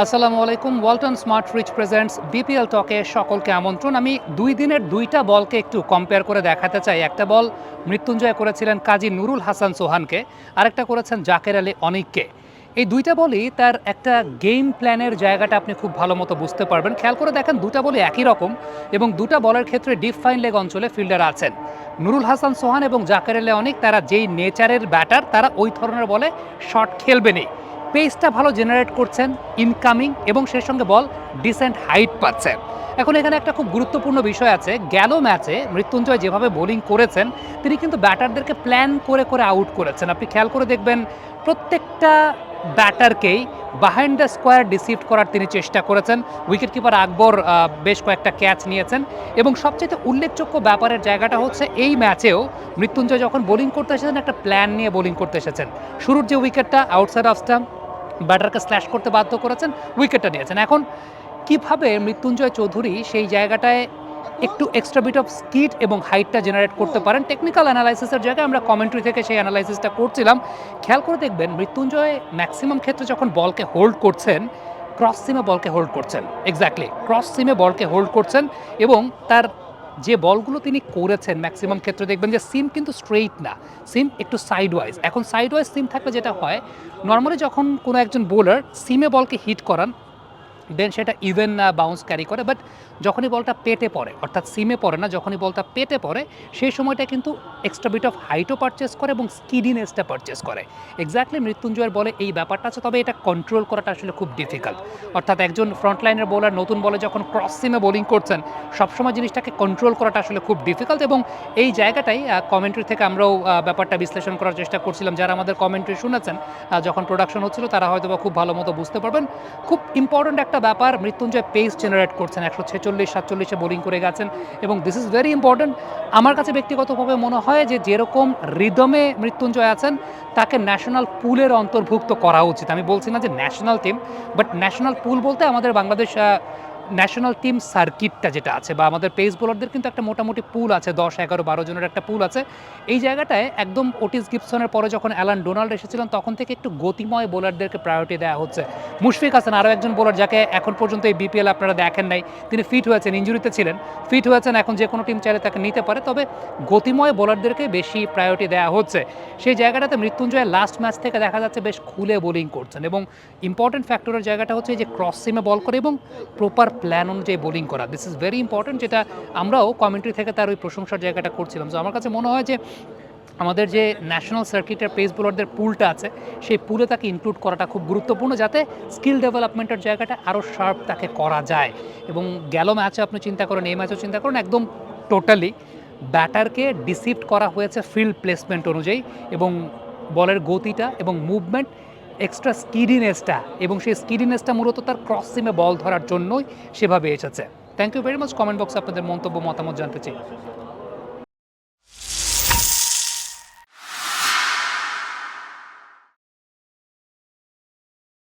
আসসালামু আলাইকুম। Walton smart rich presents BPL টকে সকলকে আমন্ত্রণ। আমি ২ দিনের ২টা বলকে একটু কম্পেয়ার করে দেখাতে চাই। একটা বল মৃত্যুঞ্জয় করেছিলেন কাজী নুরুল হাসান সোহানকে, আরেকটা করেছেন জাকের আলী অনিককে। এই ২টা বলই তার একটা গেম প্ল্যানের জায়গাটা আপনি খুব ভালো মতো বুঝতে পারবেন। খেয়াল করে দেখেন ২টা বলই একই রকম এবং ২টা বলের ক্ষেত্রে ডিপ ফাইন লেগ অঞ্চলে ফিল্ডার আছেন। নুরুল হাসান সোহান এবং জাকের আলী অনিক তারা যেই নেচারের ব্যাটার তারা ওই ধরনের বলে শট খেলবেনই। পেসটা ভালো জেনারেট করছেন, ইনকামিং এবং সেই সঙ্গে বল ডিসেন্ট হাইট পাচ্ছেন। এখন এখানে একটা খুব গুরুত্বপূর্ণ বিষয় আছে, গেল ম্যাচে মৃত্যুঞ্জয় যেভাবে বোলিং করেছেন তিনি কিন্তু ব্যাটারদেরকে প্ল্যান করে করে আউট করেছেন। আপনি খেয়াল করে দেখবেন প্রত্যেকটা ব্যাটারকেই বাহাইন্ড দ্য স্কোয়ার ডিসিভ করার তিনি চেষ্টা করেছেন। উইকেট কিপার আকবর বেশ কয়েকটা ক্যাচ নিয়েছেন এবং সবচেয়ে উল্লেখযোগ্য ব্যাপারের জায়গাটা হচ্ছে এই ম্যাচেও মৃত্যুঞ্জয় যখন বোলিং করতে এসেছেন একটা প্ল্যান নিয়ে বোলিং করতে এসেছেন। শুরুর যে উইকেটটা আউটসাইড অফ স্টাম্প ব্যাটারকে স্ল্যাশ করতে বাধ্য করেছেন, উইকেটটা নিয়েছেন। এখন কিভাবে মৃত্যুঞ্জয় চৌধুরী সেই জায়গাটায় একটু এক্সট্রা বিট অফ স্কিড এবং হাইটটা জেনারেট করতে পারেন, টেকনিক্যাল অ্যানালাইসিসের জায়গায় আমরা কমেন্ট্রি থেকে সেই অ্যানালাইসিসটা করছিলাম। খেয়াল করে দেখবেন মৃত্যুঞ্জয় ম্যাক্সিমাম ক্ষেত্রে যখন বলকে হোল্ড করছেন ক্রস সিমে বলকে হোল্ড করছেন, এক্স্যাক্টলি ক্রস সিমে বলকে হোল্ড করছেন এবং তার যে বলগুলো তিনি করেছেন ম্যাক্সিমাম ক্ষেত্রে দেখবেন যে সিম কিন্তু স্ট্রেইট না, সিম একটু সাইডওয়াইজ। এখন সাইডওয়াইজ সিম থাকলে যেটা হয়, নর্মালি যখন কোনো একজন বোলার সিমে বলকে হিট করান দেন সেটা ইভেন বাউন্স ক্যারি করে, বাট যখনই বলটা পেটে পড়ে অর্থাৎ সিমে পড়ে না, যখনই বলটা পেটে পড়ে সেই সময়টা কিন্তু এক্সট্রা বিট অফ হাইটও পারচেস করে এবং স্কিডিনেসটা পারচেস করে। এক্স্যাক্টলি মৃত্যুঞ্জয়ের বলে এই ব্যাপারটা আছে, তবে এটা কন্ট্রোল করাটা আসলে খুব ডিফিকাল্ট। অর্থাৎ একজন ফ্রন্টলাইনের বোলার নতুন বলে যখন ক্রস সিমে বোলিং করছেন সবসময় জিনিসটাকে কন্ট্রোল করাটা আসলে খুব ডিফিকাল্ট এবং এই জায়গাটাই কমেন্ট্রি থেকে আমরাও ব্যাপারটা বিশ্লেষণ করার চেষ্টা করছিলাম। যারা আমাদের কমেন্ট্রি শুনেছেন যখন প্রোডাকশন হচ্ছিল তারা হয়তো বা খুব ভালো মতো বুঝতে পারবেন। খুব ইম্পর্ট্যান্ট একটা ব্যাপার, মৃত্যুঞ্জয় পেস জেনারেট করছেন, 146-47 বোলিং করে গেছেন এবং দিস ইজ ভেরি ইম্পর্ট্যান্ট। আমার কাছে ব্যক্তিগতভাবে মনে হয় যে যেরকম রিদমে মৃত্যুঞ্জয় আছেন তাকে ন্যাশনাল পুলের অন্তর্ভুক্ত করা উচিত। আমি বলছি না যে ন্যাশনাল টিম, বাট ন্যাশনাল পুল বলতে আমাদের বাংলাদেশ ন্যাশনাল টিম সার্কিটটা যেটা আছে বা আমাদের পেস বোলারদের কিন্তু একটা মোটামুটি পুল আছে, 10, 11, 12 জনের একটা পুল আছে। এই জায়গাটায় একদম ওটিস গিবসনের পরে যখন অ্যালান ডোনাল্ড এসেছিলেন তখন থেকে একটু গতিময় বোলারদেরকে প্রায়োরিটি দেওয়া হচ্ছে। মুশফিক হাসান আরও একজন বোলার যাকে এখন পর্যন্ত এই বিপিএল আপনারা দেখেন নাই, তিনি ফিট হয়েছেন, ইঞ্জুরিতে ছিলেন, ফিট হয়েছেন, এখন যে কোনো টিম চাইলে তাকে নিতে পারে, তবে গতিময় বোলারদেরকে বেশি প্রায়োরিটি দেওয়া হচ্ছে। সেই জায়গাটাতে মৃত্যুঞ্জয় লাস্ট ম্যাচ থেকে দেখা যাচ্ছে বেশ খুলে বোলিং করছেন এবং ইম্পর্টেন্ট ফ্যাক্টরের জায়গাটা হচ্ছে যে ক্রস সিমে বল করে এবং প্রপার প্ল্যান অনুযায়ী বোলিং করা, দিস ইজ ভেরি ইম্পর্টেন্ট, যেটা আমরাও কমেন্ট্রি থেকে তার ওই প্রশংসার জায়গাটা করছিলাম। তো আমার কাছে মনে হয় যে আমাদের যে ন্যাশনাল সার্কিটের পেস বোলারদের পুলটা আছে সেই পুলে তাকে ইনক্লুড করাটা খুব গুরুত্বপূর্ণ, যাতে স্কিল ডেভেলপমেন্টের জায়গাটা আরও শার্প তাকে করা যায়। এবং গেল ম্যাচে আপনি চিন্তা করেন, এই ম্যাচেও চিন্তা করেন, একদম টোটালি ব্যাটারকে ডিসিপ্ট করা হয়েছে ফিল্ড প্লেসমেন্ট অনুযায়ী এবং বলের গতিটা এবং মুভমেন্ট, এক্সট্রা স্কিডিনেসটা এবং সেই স্কিডিনেসটা মূলত তার ক্রস সিমে বল ধরার জন্যই সেভাবে এসেছে। Thank you very much. Comment বক্সে আপনাদের মন্তব্য মতামত জানতে চাই।